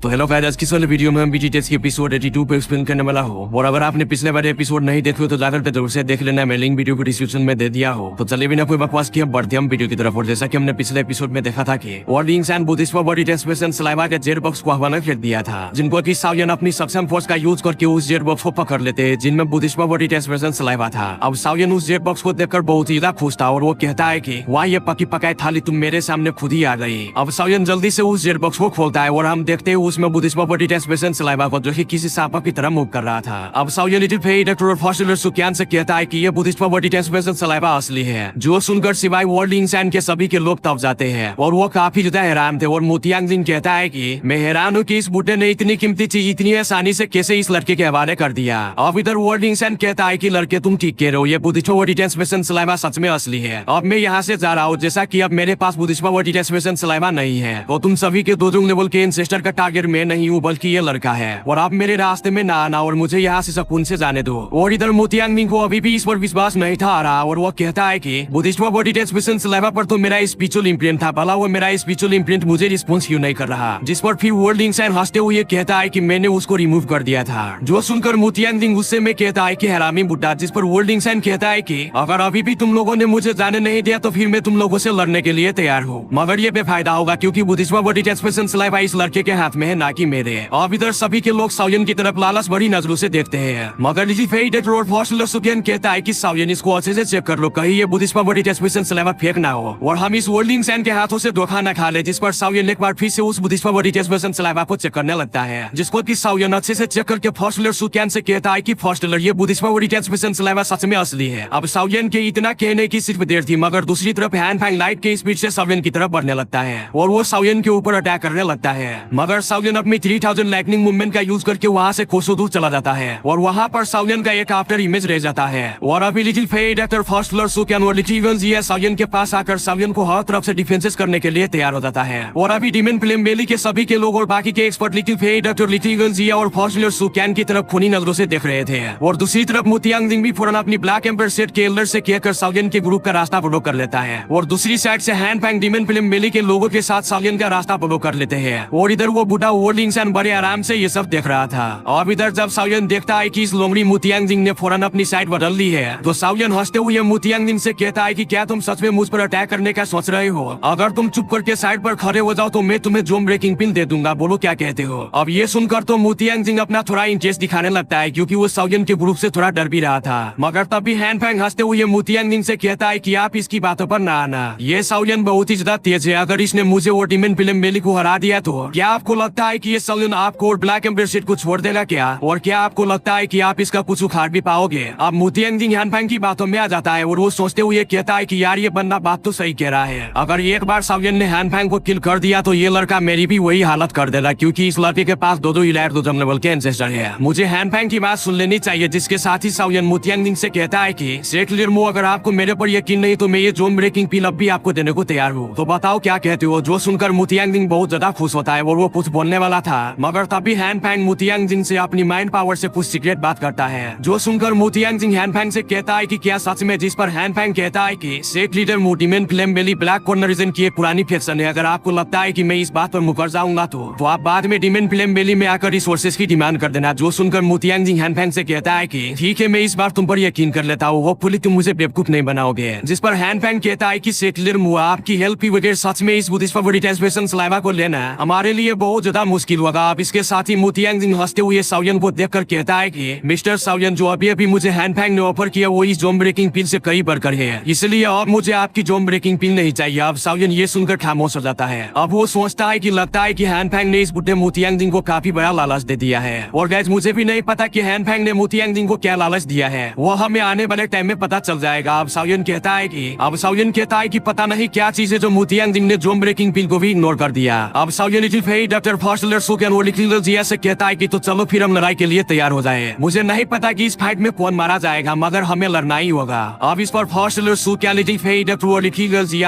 तो hello guys, आज की वाले वीडियो में हम बीटी टेस्ट की एपिसोड 82 पे एक्सप्लेन करने वाला हूँ। और अगर आपने पिछले वाले एपिसोड नहीं देखे हो तो जाकर पे जरूर से देख लेना, मैं लिंक वीडियो को डिस्क्रिप्शन में दे दिया हो। तो चलिए बिना कोई बकवास किए बढ़ते हम वीडियो की तरफ। और जैसा कि हमने पिछले एपिसोड में देखा था कि world and Buddhist body test saliva के जेट बॉक्स को हवाला फेंक दिया था, जिनको की साउयन अपनी सक्षम फोर्स का यूज करके उस जेट बॉक्स को पकड़ लेते जिनमें बुद्धिस्ट बॉडी टेस्ट सलाइवा था। अब साउयन उस जेट बॉक्स को देखकर बहुत ही खुश था और वो कहता है कि वाह ये पकी पकाई थाली तुम मेरे सामने खुद ही आ गई। अब साउयन जल्दी से उस जेट बॉक्स को खोलता है और हम देखते हैं उसमें बुद्धिस्ट बॉडी सलाइवा को जो कि किसी सांप की तरह मूव कर रहा था। अब साउयन डॉक्टर और फॉस्टर सुकियान से कहता है कि ये बुद्धिस्ट बॉडी सलाइवा असली है, जो सुनकर सिवाय वर्ल्ड इंसान के सभी के लोग तब जाते हैं और वो काफी ज्यादा हैरान थे। और मोतियांग कहता है कि मैं हैरान हूँ कि इस बुड्ढे ने इतनी कीमती चीज इतनी आसानी से कैसे इस लड़के के हवाले कर दिया। अब इधर वर्ल्ड इंसान कहता है कि लड़के तुम ठीक कह रहे हो, ये बुद्धिस्ट बॉडी सलाइवा सच में असली है। अब मैं यहाँ से जा रहा हूँ, जैसा कि अब मेरे पास बुद्धिस्ट बॉडी सलाइवा नहीं है तो तुम सभी के दो लेवल के इंसेस्टर का टारगेट मैं नहीं हूँ बल्कि ये लड़का है। और आप मेरे रास्ते में ना आना और मुझे यहाँ से सुकून से जाने दो। और इधर मोतियांग को अभी भी इस पर विश्वास नहीं था आ रहा और वो कहता है कि बुद्धिस्ट बॉडी सलाइवा पर तो मेरा स्पिरिचुअल इम्प्रिंट था, भला वो मेरा स्पिरिचुअल इम्प्रिंट मुझे रिस्पॉन्स क्यों नहीं कर रहा। जिस पर फिर वर्ल्ड इंसान हंसते हुए कहता है कि मैंने उसको रिमूव कर दिया था। जो सुनकर मोतियांग उससे में कहता है कि हरामी बुड्ढा। जिस पर वर्ल्ड इंसान कहता है कि अगर अभी भी तुम लोगों ने मुझे जाने नहीं दिया तो फिर मैं तुम लोगों से लड़ने के लिए तैयार हूँ, मगर ये बेफायदा होगा क्योंकि बुद्धिस्ट बॉडी सलाइवा इस लड़के के हाथ में है ना कि मेरे। अब इधर सभी के लोग साउयन की तरफ लालच भरी नजरों से देखते हैं, मगर सुकियान कहता है कि साउयन इसको अच्छे से चेक कर लो, कहीं ये बुद्धिस्ट बॉडी सलाइवा फेक ना हो और हम इस वर्ल्ड इंसान के हाथों से धोखा न खा ले। जिस पर साउयन एक बार फिर से उस बुद्धिस्ट बॉडी सलाइवा को चेक करने लगता है, जिसको कि साउयन अच्छे से चेक करके फॉस्टलर सुकियान से कहता है कि फॉस्टलर ये बुद्धिस्ट बॉडी सलाइवा सच में असली है। अब साउयन के इतना कहने की सिर्फ देर थी, मगर दूसरी तरफ हैन फैंग लाइट के स्पीड से साउयन की तरफ बढ़ने लगता है और वो साउयन के ऊपर अटैक करने लगता है। मगर साउयन अपनी 3000 लाइटनिंग मूवमेंट का यूज करके वहाँ से कोसों दूर चला जाता है और वहाँ पर साउयन का एक आफ्टर इमेज रह जाता है। और अभी लिटिल फेड एक्टर फॉस्टलर सुकियान और लिटिल साउयन के पास आकर साउयन को हर तरफ से डिफेंसेस करने के लिए तैयार हो जाता है। और अभी डिमन फिल्म बेली के सभी के लोग और बाकी के एक्सपर्ट लिटिल फेड एक्टर लिटिल और फॉस्टलर सुकियान की तरफ खूनी नजरों से देख रहे थे। और दूसरी तरफ मोतियांग भी फौरन अपनी ब्लैक एम्पर सेट के एल्डर से कहकर साउयन के ग्रुप का रास्ता ब्लॉक कर लेता है। और दूसरी साइड से हैन फैंग डिमन फिल्म बेली के लोगों के साथ साउयन का रास्ता ब्लॉक कर लेते हैं। और इधर वो बुढ़ा वर्ल्ड इंसान बड़े आराम से ये सब देख रहा था। और इधर जब साउयन देखता है कि इस लोमड़ी मोतियांग ने फौरन अपनी साइड बदल ली है तो साउयन हंसते हुए मोतियांग से कहता है कि क्या तुम सच में मुझ पर अटैक करने का सोच रहे हो? अगर तुम चुप करके साइड पर खड़े हो जाओ तो मैं तुम्हें जोम ब्रेकिंग पिन दे दूंगा, बोलो क्या कहते हो? अब ये सुनकर तो मोतियांग अपना थोड़ा इंटरेस्ट दिखाने लगता है क्योंकि वो साउयन के ग्रुप से थोड़ा डर भी रहा था। मगर तभी हैन फैंग हंसते हुए मोतियांग से कहता है कि आप इसकी बातों पर ना आना, ये साउयन बहुत ही ज्यादा तेज है, अगर इसने मुझे और डिमन फिल्म बेली को हरा दिया तो क्या आपको लगता है कि ये साउयन आपको और ब्लैक एम्बर सेट को छोड़ देगा क्या? और क्या आपको लगता है कि आप इसका कुछ उखाड़ भी पाओगे? अब मोतियांग हैन फैंग की बातों में आ जाता है और वो सोचते हुए कहता है कि यार ये बंदा बात तो सही कह रहा है, अगर एक बार साउयन ने हैन फैंग को किल कर दिया तो ये लड़का मेरी भी वही हालत कर देगा क्योंकि इस लड़के के पास दो इलाइट लेवल के एंसेस्टर है। मुझे हैन फैंग की बात सुन लेनी चाहिए। जिसके साथ ही साउयन मोतियांग से कहता है कि सेक्लियर मो, अगर आपको मेरे पर यकीन नहीं तो मैं ये जोन ब्रेकिंग पिल अब भी आपको देने को तैयार हूँ, तो बताओ क्या कहते हो? जो सुनकर मोतियांग बहुत ज्यादा खुश होता है और वो कुछ बोलने वाला था, मगर तभी हैन फैंग मोतियांग से अपनी माइंड पावर से कुछ सीक्रेट बात करता है। जो सुनकर मोतियांग हैन फैंग से कहता है कि क्या सच में? जिस पर हैन फैंग कहता है कि सेक लीडर मोटिमेंट फिल्म बेली ब्लैक कॉर्नर रीजन की एक पुरानी फिक्शन है, अगर आपको लगता है कि मैं इस बात पर मुकर जाऊंगा तो आप बाद में डिमन फिल्म बेली में आकर रिसोर्सेज की डिमांड कर देना। जो सुनकर मोतियांग हैन फैंग से कहता है कि ठीक है मैं इस बार तुम पर यकीन कर लेता हूँ, होपफुली तुम मुझे बेवकूफ नहीं बनाओगे। जिस पर हैन फैंग कहता है कि सेक लीडर मुआ आपकी हेल्प की वजह सच में इस बुद्धिस्ट बॉडी सलाइवा को लेना हमारे लिए बहुत ज्यादा मुश्किल होगा। आप इसके साथ ही मोतियांग हंसते हुए साउयन को देखकर कहता है कि मिस्टर साउयन, जो अभी अभी मुझे हैन फैंग ने ऑफर किया वो इस जोम ब्रेकिंग पिन से कई बढ़कर है, इसलिए अब मुझे आपकी जोम ब्रेकिंग पिन नहीं चाहिए। अब साउयन ये सुनकर खामोश हो जाता है। अब वो सोचता है कि लगता है कि हैन फैंग ने इस बुढ़े मोतियांग को काफी बड़ा लालच दे दिया है। और गाइस मुझे भी नहीं पता कि हैन फैंग ने मोतियांग को क्या लालच दिया है, वो हमें आने वाले टाइम में पता चल जाएगा। अब साउयन कहता है कि पता नहीं क्या चीज है जो मोतियांग ने जोम ब्रेकिंग पिन को भी इग्नोर कर दिया। अब साउयन डॉक्टर फॉस्टलर सुकियान और लिटिल से कहता है कि तो चलो फिर हम लड़ाई के लिए तैयार हो जाए। मुझे नहीं पता कि इस फाइट में कौन मारा जाएगा, मगर हमें लड़ना ही होगा। अब इस पर फॉस्टलर सुकियान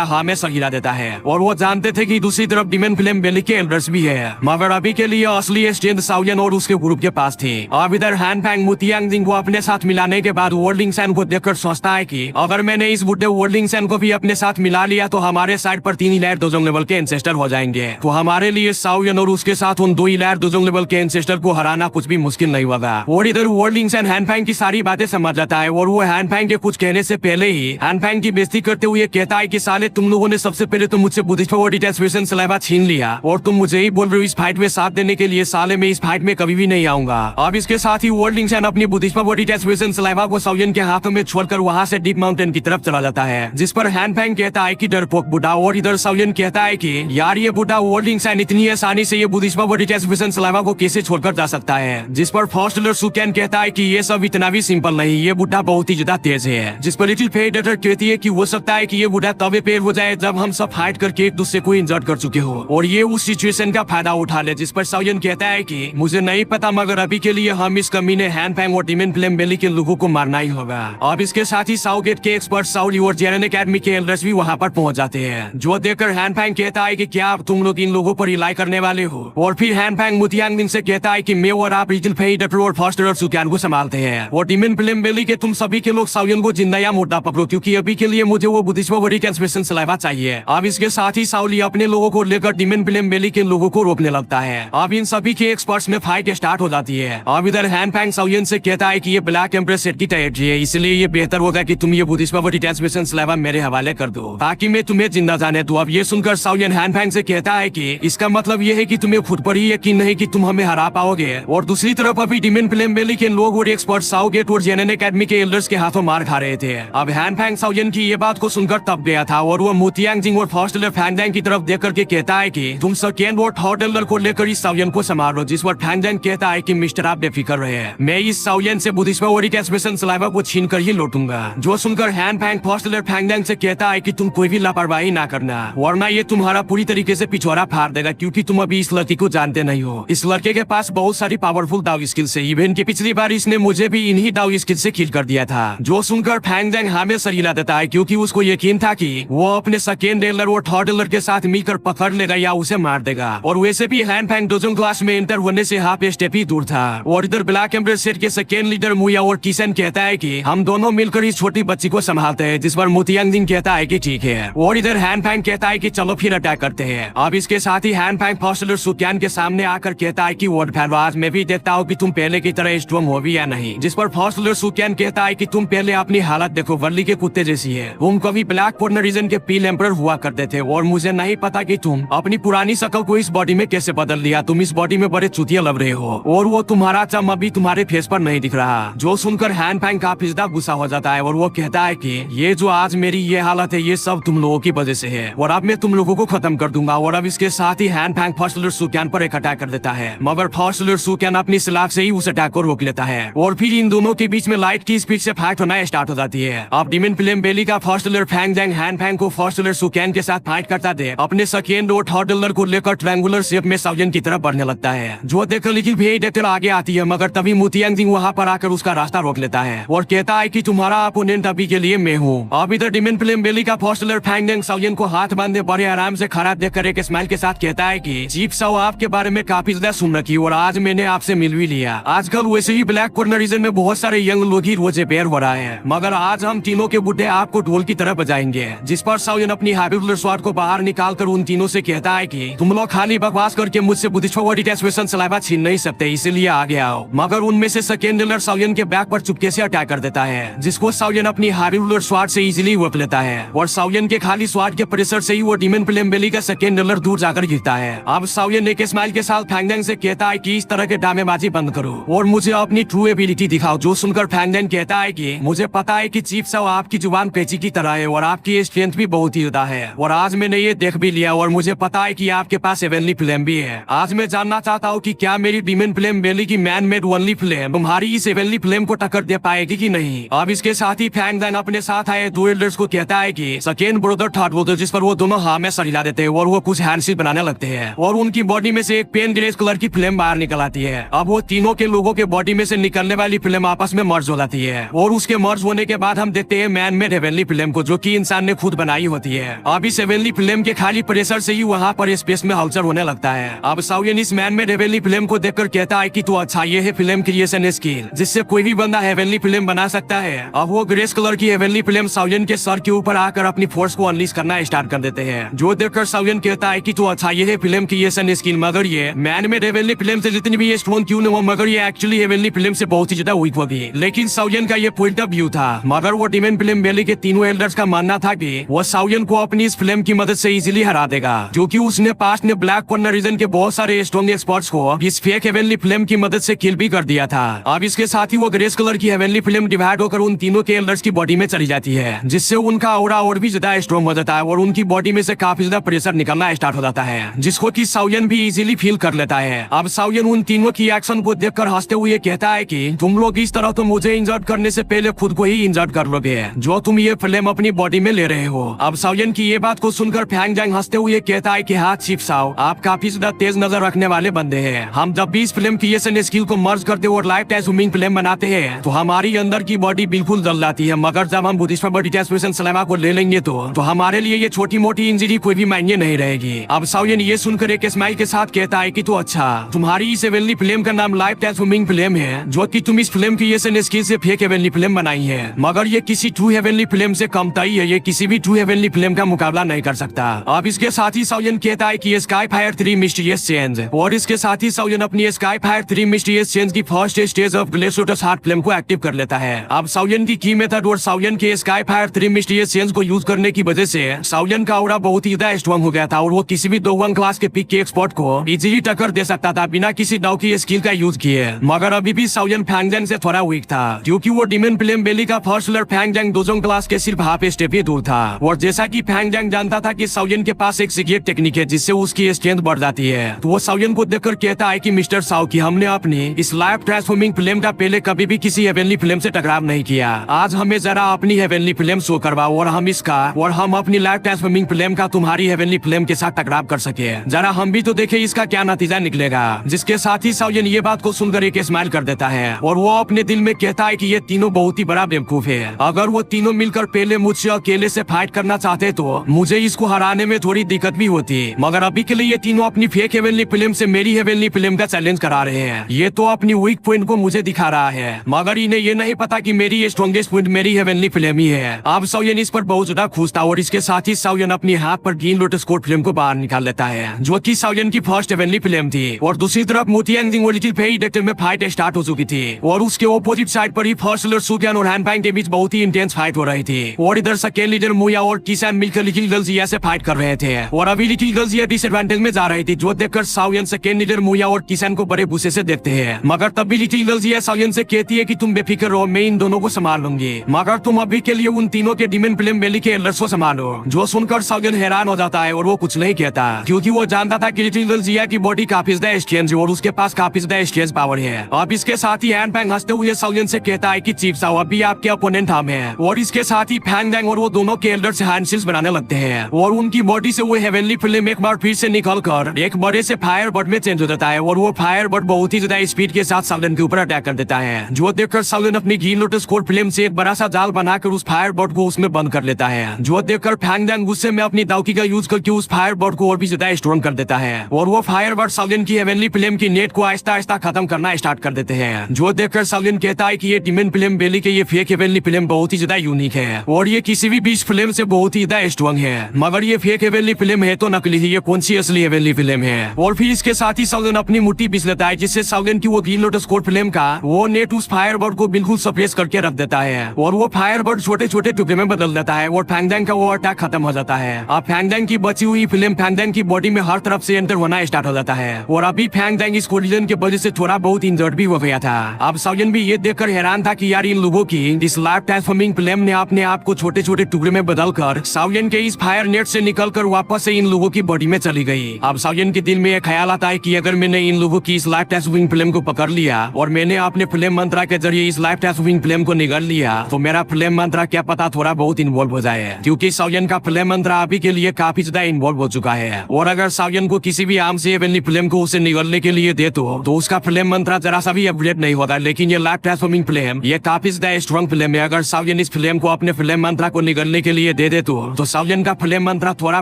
हमें सहिला देता है और वो जानते थे कि दूसरी तरफ डिमन फिल्म बेली के एल्डर्स भी है, मगर अभी के लिए असली स्ट्रेंथ साउयन और उसके ग्रुप के पास थी। अब इधर हैन फैंग मोतियांग को अपने साथ मिलाने के बाद वर्ल्ड इंसान को देखकर सोचता है कि अगर मैंने इस बुढ़े वर्ल्ड इंसान को भी अपने साथ मिला लिया तो हमारे साइड पर 3 इलाइट लेवल के एंसेस्टर हो जाएंगे, तो हमारे लिए साउयन और उसके उसके साथ उन दो इलायर दो लेवल के एंसेस्टर को हराना कुछ भी मुश्किल नहीं होगा। और इधर वर्ल्डिंग्स एंड हैनफैंग की सारी बातें समझ जाता है और वो हैनफैंग के कुछ कहने से पहले ही हैनफैंग की बेइज्जती करते हुए कहता है कि साले तुम लोगों ने सबसे पहले तो मुझसे बुद्धिस्ट पावर डिटेस्पेशन सलाइवा छीन लिया और तुम मुझे ही बोल रहे हो इस फाइट में साथ देने के लिए। साले मैं इस फाइट में कभी भी नहीं आऊंगा। अब इसके साथ ही वर्ल्डिंग्स एंड अपनी बुद्धिस्ट पावर डिटेस्पेशन सलाइवा को साउयन के हाथों में छोड़कर वहां से डीप माउंटेन की तरफ चला जाता है, जिस पर हैनफैंग कहता है कि डरपोक बुढ़ा। और इधर साउयन कहता है कि यार ये बुढ़ा वर्ल्डिंग्स एंड इतनी आसानी से ये बुद्धिस्ट पावर डिटेस्पेशन सलाइवा को कैसे छोड़कर जा सकता है, जिस पर फॉस्टलर सुकैन कहता है कि ये सब इतना भी सिंपल नहीं, ये बुढ़ा बहुत ही ज्यादा तेज है। जिस पर लिटिल फेडेटर कहती है कि हो सकता है कि ये बुढ़ा तबे पेड़ हो जाए जब हम सब फाइट करके एक दूसरे को इंजर्ड कर चुके हो और ये उस सिचुएशन का फायदा उठा ले। जिस पर साउयन कहता है कि मुझे नहीं पता मगर अभी के लिए हम इस कमीने हैनफैंग और डिमन फ्लेम बेली के लोगों को मारना ही होगा। अब इसके साथ ही साउगेट के एक्सपर्ट साउली और जेरन एकेडमी के एल्डर्स भी वहाँ पर पहुंच जाते हैं, जो देखकर हैनफैंग कहता है कि क्या अब तुम लोग इन लोगों पर रिलाई करने वाले हो। और फिर हैनफैंग मुतियांग से कहता है कि मैं और आप लिटिल फेडेटर और फॉस्टर और सुकैन को संभालते हैं और डिमन फ्लेम बेली के तुम सभी के लोग साउयन को जिंदा या मोटा पकड़ो, क्योंकि अभी के लिए मुझे वो बुद्धिस्ट पावर डिटेस्पेशन सलाइवा चाहिए। अब इसके साथ ही साउली अपने लोगों को लेकर डिमन फ्लेम बेली के लोगों को रोकने लगता है। अब इन सभी के एक्सपर्ट्स में फाइट स्टार्ट हो जाती है। अब इधर हैनफैंग साउयन से कहता है कि ये ब्लैक एम्प्रेस सेट की तैयारी है, इसलिए ये बेहतर होगा कि तुम ये बुद्धिस्ट पावर डिटेस्पेशन सलाइवा मेरे हवाले कर दो ताकि मैं तुम्हें जिंदा जाने दूं। अब ये सुनकर साउयन हैनफैंग से कहता है कि इसका मतलब ये है कि तुम्हें खुद पर ही यकीन नहीं कि तुम हमें हरा पाओगे। और दूसरी तरफ अभी डिमन फ्लेम बेली के लोग और एक्सपर्ट साउगेट और जेनन एकेडमी के एल्डर्स के हाथों मार खा रहे थे। अब हैनफैंग साउयन की ये बात को सुनकर तब गया था और वो मुतियांग जिंग और फॉस्टलर फैंगडैंग की तरफ देख करके कहता है कि तुम सेकेंड और थर्ड एल्डर को लेकर इस साउयन को संभालो। जिस पर फैंगडैंग कहता है कि मिस्टर आप बेफिक्र रहे, मैं इस साउयन से बुद्धिस्ट पावर डिटेस्पेशन सलाइवा को छीन कर ही लौटूंगा। जो सुनकर हैनफैंग फॉस्टलर फैंगडैंग से कहता है कि तुम कोई भी लापरवाही ना करना वरना ये तुम्हारा पूरी तरीके से पिछवाड़ा फाड़ देगा, क्योंकि तुम अभी इस लड़की को जानते नहीं हो। इस लड़के के पास बहुत सारी पावरफुल दाव स्किल्स है, इवन की पिछली बार इसने मुझे भी इन्हीं दाव स्किल से किल कर दिया था। जो सुनकर फैंगडैंग हमें सरीला देता है, क्योंकि उसको यकीन था कि वो अपने सेकेंड एल्डर और थर्ड एल्डर के साथ मिलकर पकड़ लेगा या उसे मार देगा। और वैसे भी हैनफैंग डोजन क्लास में एंटर होने से हाफ स्टेप ही दूर था। और इधर ब्लैक एम्ब्रेस सेट के सेकेंड लीडर मुया और टीसन कहता है कि हम दोनों मिलकर इस छोटी बच्ची को संभालते हैं, जिस पर मुतियांग जिंग कहता है कि ठीक है। और इधर हैनफैंग कहता है कि चलो फिर अटैक करते हैं। अब इसके साथ ही हैनफैंग फॉस्टलर सुकैन के सामने आकर कहता है कि वर्ड फैलो आज मैं भी देखता हूँ कि तुम पहले की तरह स्ट्रॉन्ग हो भी या नहीं। जिस पर फॉस्टलर सुकैन कहता है कि तुम पहले अपनी हालत देखो, वर्ली के कुत्ते जैसी है। तुम कभी ब्लैक कॉर्नर रीजन के पील एम्परर हुआ करते थे और मुझे नहीं पता कि तुम अपनी पुरानी शक्ल को इस बॉडी में कैसे बदल लिया। तुम इस बॉडी में बड़े चुतिया लग रहे हो और वो तुम्हारा चम अभी तुम्हारे फेस पर नहीं दिख रहा। जो सुनकर हैनफैंग काफी ज्यादा गुस्सा हो जाता है और वो कहता है कि ये जो आज मेरी ये हालत है ये सब तुम लोगों की वजह से है और अब मैं तुम लोगों को खत्म कर दूंगा। और अब इसके साथ ही हैनफैंग फॉस्टलर सुकैन पर एक अटैक कर देता है, मगर फॉस्टलर सुकैन अपनी सलाख से ही उस अटैक को रोक लेता है और फिर इन दोनों के बीच में लाइट की स्पीड से फाइट होना स्टार्ट हो जाती है। अब डिमन फ्लेम बेली का फॉस्टलर फैंगडैंग हैनफैंग को फॉस्टलर सुकैन के साथ फाइट करता दे अपने सेकेंड और थर्ड एल्डर को लेकर ट्रायंगुलर शेप में साउयन की तरफ बढ़ने लगता है। जो देखकर लिटिल फेडेटर आगे आती है, मगर तभी मुतियांग जिंग वहाँ पर आकर उसका रास्ता रोक लेता है और कहता है कि तुम्हारा अपोनेंट अभी के लिए मैं हूँ। अब इधर डिमन फ्लेम बेली का फॉस्टलर फैंगडैंग साउयन को हाथ बांधे बड़े आराम से खड़ा देखकर एक स्माइल के साथ कहता है कि चीफ साउ आपके बारे में काफी ज्यादा सुन रखी और आज मैंने आपसे मिल भी लिया। आजकल वैसे ही ब्लैक कॉर्नर रीजन में बहुत सारे यंग लोग ही रोजे पैर हो रहा है, मगर आज हम तीनों के बुढ़े आपको ढोल की तरह बजाएंगे। जिस पर साउयन अपनी हैबिबुलर स्वाड को बाहर निकालकर उन तीनों से कहता है कि तुम लोग खाली बकवास करके मुझसे बुद्धिस्ट पावर डिटेस्पेशन सलाइवा छीन नहीं सकते, इसीलिए आगे आओ। मगर उनमें से सेकेंड एल्डर साउयन के बैक पर चुपके से अटैक कर देता है, जिसको साउयन अपनी हैबिबुलर स्वाड से इजीली रोक लेता है और साउयन के खाली स्वाड के प्रेशर से ही वो डिमन फ्लेम बेली का सेकेंड एल्डर दूर जाकर गिरता है। अब साउयन एक स्माइल के साथ फैंगडैंग से कहता है कि इस तरह के ड्रामेबाजी बंद करो और मुझे अपनी ट्रू एबिलिटी दिखाओ। जो सुनकर फैंगडैंग कहता है कि मुझे पता है कि चीफ साहब आपकी जुबान कैंची की तरह है और आपकी स्ट्रेंथ भी बहुत ही ज्यादा है और आज मैंने ये देख भी लिया और मुझे पता है कि आपके पास हेवनली फ्लेम भी है। आज मैं जानना चाहता हूँ कि क्या मेरी डिमन फ्लेम बेली की मैन मेड ओनली फ्लेम तुम्हारी इस हेवनली फ्लेम को टक्कर दे पाएगी कि नहीं। अब इसके साथ ही फैंगडैंग अपने साथ आए दो एल्डर्स को कहता है कि सेकेंड ब्रदर थर्ड ब्रदर, जिस पर वो दोनों हाँ में सरिला देते हैं और वो कुछ हैंडशीट बनाने लगते हैं और उनकी बॉडी में से एक पेन ग्रेस कलर की फ्लेम बाहर निकल आती है। अब वो तीनों के लोगों के बॉडी में से निकलने वाली फ्लेम आपस में मर्ज हो जाती है और उसके मर्ज होने के बाद हम देखते हैं मैन मेड हेवनली फ्लेम को, जो कि इंसान ने खुद बनाई होती है। अब इस हेवनली फ्लेम के खाली प्रेशर से ही वहाँ पर स्पेस में हलचल होने लगता है। अब साउयन इस मैन मेड हेवनली फ्लेम को देखकर कहता है कि तो अच्छा ये है फ्लेम क्रिएशन स्किल, जिससे कोई भी बंदा हेवनली फ्लेम बना सकता है। अब वो ग्रेस कलर की हेवनली फ्लेम साउयन के सर के ऊपर आकर अपनी फोर्स को अनलीश करना स्टार्ट कर देते हैं, जो देखकर साउयन कहता है कि तो अच्छा ये है फ्लेम क्रिएशन एक्शन स्किल, मगर ये मैन में हेवनली फिल्म से जितनी भी ये स्ट्रॉन्ग क्यों न हो, मगर ये एक्चुअली हेवनली फिल्म से बहुत ही ज्यादा वीक होगी। लेकिन साउयन का ये पॉइंट ऑफ व्यू था, मगर वो डिमन फिल्म वैली के तीनों एल्डर्स का मानना था कि वो साउयन को अपनी इस फिल्म की मदद से इजीली हरा देगा, क्योंकि उसने पास्ट में ब्लैक कॉर्नर रीजन के बहुत सारे स्ट्रॉन्ग एक्सपर्ट्स को इस फेक हेवनली फिल्म की मदद से किल भी कर दिया था। अब इसके साथ ही वो ग्रेस कलर की हेवनली फिल्म डिवाइड होकर उन तीनों के एल्डर्स की बॉडी में चली जाती है, जिससे उनका ऑरा और भी ज्यादा स्ट्रॉन्ग हो जाता है और उनकी बॉडी में से काफी ज्यादा प्रेशर निकलना स्टार्ट हो जाता है, जिसको कि साउयन भी इजीली फील कर लेता है। अब साउयन उन तीनों की एक्शन को देखकर हंसते हुए कहता है कि तुम लोग इस तरह तो मुझे इंजर्ड करने से पहले खुद को ही इंजर्ड कर लोगे, जो तुम ये फिल्म अपनी बॉडी में ले रहे हो। अब साउयन की ये बात को सुनकर फैंग जैंग हंसते हुए कहता है कि हाँ चीफ साओ, आप काफी ज्यादा तेज नजर रखने वाले बंदे हैं। हम जब भी इस फिल्म क्रिएशन स्किल को मर्ज करते और लाइफ टाइम स्विमिंग फिल्म बनाते हैं तो हमारी अंदर की बॉडी बिल्कुल जल जाती है, मगर जब हम बुद्धिस्ट बॉडी ट्रांसफॉर्मेशन सलामा को ले लेंगे तो हमारे लिए ये छोटी मोटी इंजरी कोई भी मायने नहीं रहेगी। अब साउयन ये सुनकर एक स्माइल के साथ कहता है कि तो अच्छा, तुम्हारी इस हेवनली फिल्म का नाम लाइफ टाइम स्विमिंग फिल्म है, जो कि तुम इस फिल्म क्रिएशन स्किल से फेक हेवनली फिल्म बनाई है, मगर ये किसी ट्रू हेवनली फिल्म से कमताई है, ये किसी भी ट्रू हेवनली फिल्म का मुकाबला नहीं कर सकता। अब इसके साथ ही साउयन कहता है कि स्काई फायर 3 मिस्टीरियस चेंज, और इसके साथ ही साउयन अपनी स्काई फायर 3 मिस्टीरियस चेंज की फर्स्ट स्टेज ऑफ ग्लेशियोटस हार्ट फ्लेम को एक्टिव कर लेता है। अब साउयन की मेथड और साउयन के स्काई फायर 3 मिस्टीरियस चेंज को यूज करने की वजह से साउयन का ऑरा बहुत ही ज्यादा स्ट्रॉन्ग हो गया था और वो किसी भी 2-1 क्लास के पिक के एक्सपर्ट को इजीली टक्कर दे सकता था बिना किसी दाव की स्किल का यूज किए। मगर अभी भी साउयन फैंग जैंग से थोड़ा वीक था, क्योंकि वो डिमन फिल्म बेली का फर्स्ट प्लेयर फैंग जैंग 2 क्लास के सिर्फ हाफ स्टेप ही दूर था। और जैसा कि फैंग जैंग जानता था कि साउयन के पास एक सीक्रेट टेक्निक है जिससे उसकी स्ट्रेंथ बढ़ जाती है, तो वो साउयन को देखकर कहता है कि मिस्टर साओ की हमने अपनी इस लाइफ ट्रांसफॉर्मिंग फिल्म का पहले कभी भी किसी हेवनली फिल्म से टकराव नहीं किया। आज हमें जरा अपनी हेवनली फिल्म शो करवाओ और हम अपनी लाइफ ट्रांसफॉर्मिंग फिल्म का तुम्हारी हेवनली फिल्म के साथ टकराव कर सके, जरा हम भी तो देखे इसका क्या नतीजा निकलेगा। जिसके साथ ही साउयन ये बात को सुनकर एक स्माइल कर देता है और वो अपने दिल में कहता है कि ये तीनों बहुत ही बड़ा बेवकूफ है। अगर वो तीनों मिलकर पहले मुझसे अकेले से फाइट करना चाहते तो मुझे इसको हराने में थोड़ी दिक्कत भी होती, मगर अभी के लिए ये तीनों अपनी फेक हेवनली फिल्म से मेरी हेवनली फिल्म का चैलेंज करा रहे हैं। ये तो अपनी वीक पॉइंट को मुझे दिखा रहा है, मगर इन्हें ये नहीं पता कि मेरी स्ट्रॉन्गेस्ट पॉइंट मेरी हेवनली फिल्म ही है। अब साउयन इस पर बहुत ज्यादा खुश था और इसके साथ ही साउयन अपनी हाथ पर ग्रीन लोटस कोड फिल्म को बाहर निकाल लेता है, जो कि साउयन की फर्स्ट हेवनली फिल्म थी। और दूसरी तरफ मोतियांग और लिटिल फेई डेक्टर में फाइट स्टार्ट हो चुकी थी और उसके ऑपोजिट साइड पर ही फर्स्ट लीडर सुक्यान और हैनपांग के बीच बहुत ही इंटेंस फाइट हो रही थी। और इधर सेकेंड लीडर मुया और किसान मिलकर लिटिल गर्ल्स से फाइट कर रहे थे और अभी लिटिल गर्ल्स डिसएडवांटेज में जा रही थी, जो देखकर साउयन सेकेंड लीडर मुया और किसान को बड़े गुस्से से देखते हैं। मगर तब भी लिटिल गर्ल्स साउयन से कहती है कि तुम बेफिक्र रहो, मैं इन दोनों को संभाल लूंगी, मगर तुम अभी के लिए उन तीनों के डिमन फिल्म बेली के एल्डर्स को संभालो। जो सुनकर साउयन हैरान हो जाता है और वो कुछ नहीं कहता, क्योंकि वो जानता था कि लिटिल गर्ल्स की बॉडी काफी ज्यादा स्ट्रेंज और उसके पास काफी ज्यादा स्ट्रेंज पावर है। अब इसके साथ ही हैनपांग हंसते हुए साउयन से कहता है कि चीफ साओ, अभी आपके अपोनेंट हम हैं। और इसके साथ ही फैंग जैंग और वो दोनों के एल्डर्स हैंडशिल्ड्स बनाने लगते हैं और उनकी बॉडी से वो हेवनली फिल्म एक बार फिर से निकलकर एक बड़े से फायर बर्ड में चेंज हो जाता है और वो फायर बर्ड बहुत ही ज्यादा स्पीड के साथ साउयन के ऊपर अटैक कर देता है, जो देखकर साउयन अपनी ग्रीन लोटस कोड फिल्म से एक बड़ा सा जाल बनाकर उस फायर बर्ड को उसमें बंद कर लेता है, जो देखकर फैंग जैंग गुस्से में अपनी दावकी का यूज करके उस फायर बर्ड को और भी ज्यादा स्ट्रॉन्ग कर देता है और वो फायर बर्ड साउयन की हेवनली फिल्म की नेट को आहिस्ता आहिस्ता खत्म करना स्टार्ट कर देते हैं, जो देखकर साउयन कहता है कि ये डिमन फिल्म बेली के ये फेक हेवनली फिल्म बहुत ही ज्यादा यूनिक है और ये किसी भी बीच फिल्म से बहुत ही ज्यादा स्ट्रॉन्ग है, मगर ये फेक हेवनली फिल्म है तो नकली है, ये कौन सी असली हेवनली फिल्म है। और फिर इसके साथ ही साउयन अपनी मुट्ठी पीस लेता है, जिससे साउयन की वो ग्रीन लोटस कोड फिल्म का वो नेट उस फायर बर्ड को बिल्कुल सप्रेस करके रख देता है और वो फायर बर्ड छोटे छोटे टुकड़े में बदल देता है और फैंग जैंग का वो अटैक खत्म हो जाता है। अब फैंग जैंग की बची हुई फिल्म फैंग जैंग की बॉडी में हर तरफ से एंटर होना स्टार्ट हो जाता है और अभी फैंग जैंग इस कोलिजन के वजह से थोड़ा बहुत इंजर्ड भी हो गया था। अब साउयन भी ये देखकर हैरान था कि यार इन लोगों की इस लाइफ ट्रांसफॉर्मिंग फिल्म ने अपने आप को छोटे छोटे टुकड़े में बदलकर साउयन के इस फायर नेट से निकलकर वापस से इन लोगों की बॉडी में चली गई। अब साउयन के दिल में एक ख्याल आता है कि अगर मैंने इन लोगों की इस लाइफ ट्रांसफॉर्मिंग फिल्म को पकड़ लिया और मैंने अपने फिल्म मंत्रा के जरिए इस लाइफ ट्रांसफॉर्मिंग फिल्म को निगल लिया तो मेरा फिल्म मंत्रा क्या पता थोड़ा बहुत इन्वॉल्व हो जाए, क्योंकि साउयन का फिल्म मंत्रा अभी के लिए काफी ज्यादा इन्वॉल्व हो चुका है और अगर साउयन को किसी भी आम से हेवनली फिल्म को उसे निगलने के लिए दे तो उसका फिल्म मंत्रा जरा सा भी अपग्रेड नहीं होता। लेकिन ये लाइफ ट्रांसफॉर्मिंग फिल्म ये काफी ज्यादा स्ट्रॉन्ग फिल्म है, अगर साउयन इस फिल्म को अपने फिल्म मंत्रा को निगलने के लिए दे तो साउयन का फिल्म मंत्रा थोड़ा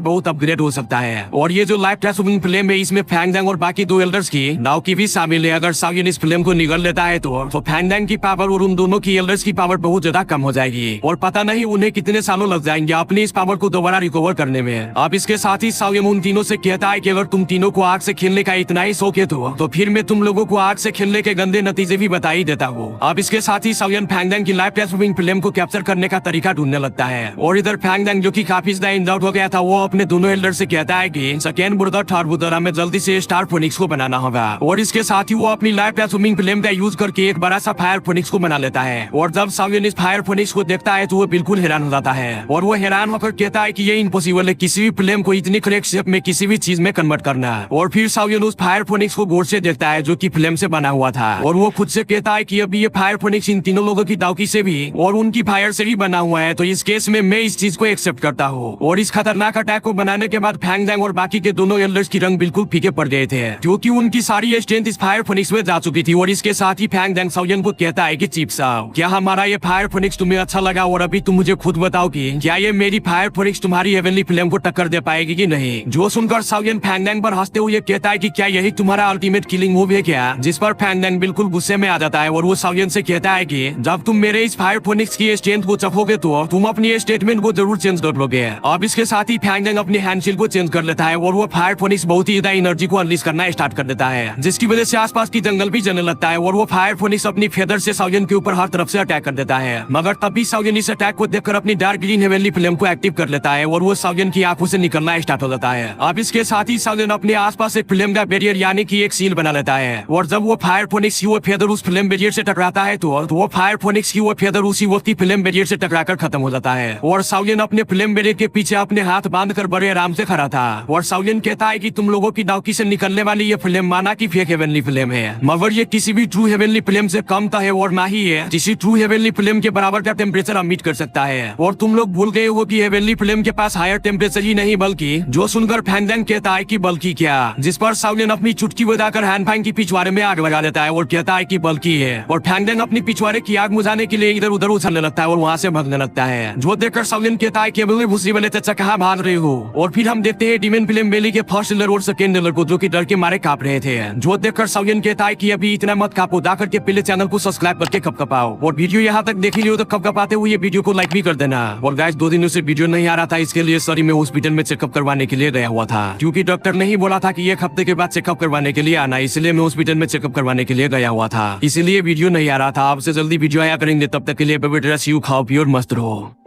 बहुत अपग्रेड हो सकता है। और ये जो लाइफ ट्रांसफॉर्मिंग फिल्म है इसमें फैंग जैंग और बाकी 2 एल्डर्स की नाव की भी शामिल है। अगर साउयन इस फिल्म को निगल लेता है तो फैंग जैंग की पावर और उन दोनों की एल्डर्स की पावर बहुत ज्यादा कम हो जाएगी और पता नहीं उन्हें कितने सालों लग जाएंगे अपनी इस पावर को दोबारा रिकवर करने में। अब इसके साथ ही साउयन उन तीनों से कहता है कि अगर तुम तीनों को आग से खेलने का इतना ही शौक है तो फिर मैं तुम लोगों को आग से खेलने के गंदे नतीजे भी बता ही देता हूँ। अब इसके साथ ही साउयन फैंगडैंग की लाइव ट्रांसफॉर्मिंग फिल्म को कैप्चर करने का तरीका ढूंढने लगता है और इधर फैंगडैंग जो कि काफी ज्यादा इन डाउट हो गया था वो अपने दोनों एल्डर से कहता है कि सेकेंड ब्रदर थर्ड ब्रदर हमें जल्दी से स्टार फोनिक्स को बनाना होगा और इसके साथ ही वो अपनी लाइव ट्रांसफॉर्मिंग फिल्म का यूज करके एक बड़ा सा फायर फोनिक्स को बना लेता है और जब साउयन इस फायर फोनिक्स को देखता है तो वो बिल्कुल हैरान हो जाता है और वो हैरान होकर कहता है कि ये इम्पॉसिबल है किसी भी फिल्म को इतनी करेक्ट शेप में किसी भी चीज में कन्वर्ट करना। और फिर साउयन उस फायर फोनिक्स को गौर से देखता है जो कि फिल्म से बना हुआ था और वो खुद से कहता है कि अभी ये फायर फोनिक्स इन तीनों लोगों की दावकी से भी और उनकी फायर से भी बना हुआ है, तो इस केस में मैं इस चीज को एक्सेप्ट करता हूँ। और इस खतरनाक अटैक को बनाने के बाद फैंगडैंग और बाकी के दोनों एल्डर्स की रंग बिल्कुल फीके पड़ गए थे क्योंकि उनकी सारी स्ट्रेंथ इस फायर फोनिक्स में जा चुकी थी। और इसके साथ ही फैंगडैंग साउयन को कहता है कि चीफ साहब क्या हमारा ये फायर फोनिक्स तुम्हें अच्छा लगा और अभी तुम मुझे खुद बताओ कि क्या ये मेरी फायर फोनिक्स तुम्हारी हेवनली फिल्म को टक्कर दे पाएगी कि नहीं। जो सुनकर साउयन फैंगडैंग पर हंसते हुए कहता है कि क्या यही तुम्हारा अल्टीमेट किलिंग मूव है क्या, जिस पर फैंगडैंग बिल्कुल गुस्से में आ जाता है और वो साउयन से कहता है कि जब तुम मेरे इस फायर फोनिक्स की स्ट्रेंथ को चखोगे तो तुम अपनी स्टेटमेंट को जरूर चेंज कर लोगे। अब इसके साथ ही फैंगडैंग अपनी हैंडशील्ड को चेंज कर लेता है और वो फायर फोनिक्स बहुत ही ज्यादा एनर्जी को अनलीज करना स्टार्ट कर देता है जिसकी वजह से आसपास की जंगल भी जलने लगता है और वो फायर फोनिक्स अपनी फेदर से साउयन के ऊपर हर तरफ से अटैक कर देता है। मगर तभी साउयन इस अटैक को देखकर अपनी डार्क ग्रीन हेवनली फ्लेम को एक्टिव कर लेता है और वो साउयन की आंखों से निकलना स्टार्ट हो जाता है। अब इसके साथ ही साउयन अपने आसपास एक फ्लेम का बैरियर यानी कि एक सील बना लेता है और जब वो फायर फोनिक्स की वो फेदर उस फ्लेम बैरियर से टकराता है तो वो फायर फोनिक्स की वो फेदर उसी वक्त ही फ्लेम बैरियर से टकराकर खत्म हो जाता है। और साउयन अपने फ्लेम बैरियर के पीछे अपने हाथ बांधकर बड़े आराम से खड़ा था और साउयन कहता है कि तुम लोगों की दावकी से निकलने वाली ये फ्लेम माना की फेक हेवनली फ्लेम है, मगर ये किसी भी ट्रू हेवनली फ्लेम से कम था है और ना ही है किसी ट्रू हेवनली फ्लेम के बराबर का टेम्परेचर मीट कर सकता है। और तुम लोग भूल गए हो कि हेवनली फ्लेम के पास हायर टेम्परेचर ही नहीं बल्कि जो सुनकर फैंगडैंग कहता है कि बल्कि क्या, जिस पर साउयन अपनी चुटकी बजाकर हैनफैंग की पिछवाड़े में आग लगा देता है और कहता है कि बल्कि है। और फैंगडैंग अपनी पिछवाड़े की आग बुझाने के लिए इधर उधर उछलने लगता है और वहाँ से भागने लगता है जो देखकर साउयन कहता है कि भूसी वाले चाचा कहाँ भाग रहे हो। और फिर हम देखते हैं डीमन फिल्म बेली के फर्स्ट एल्डर और सेकेंड एल्डर को जो कि डर के मारे कांप रहे थे जो देखकर साउयन कहता है कि अभी इतना मत कांपो, जा करके पहले चैनल को सब्सक्राइब करके कपकपाओ और वीडियो यहाँ तक देख लियो तो कपकपाते हुए वीडियो को लाइक भी कर देना। और गाइस 2 दिनों से वीडियो नहीं आ रहा था इसके लिए सॉरी, मैं हॉस्पिटल में चेकअप करवाने के लिए गया हुआ था क्योंकि डॉक्टर ने ही बोला था कि 1 हफ्ते के बाद चेकअप करवाने के लिए आना, इसलिए मैं हॉस्पिटल में चेकअप करवाने के लिए गया हुआ था, इसीलिए वीडियो नहीं आ रहा था। आपसे जल्दी वीडियो आया करेंगे, तब तक के लिए बेबी ड्रेस यू खाओ पियो और मस्त रहो।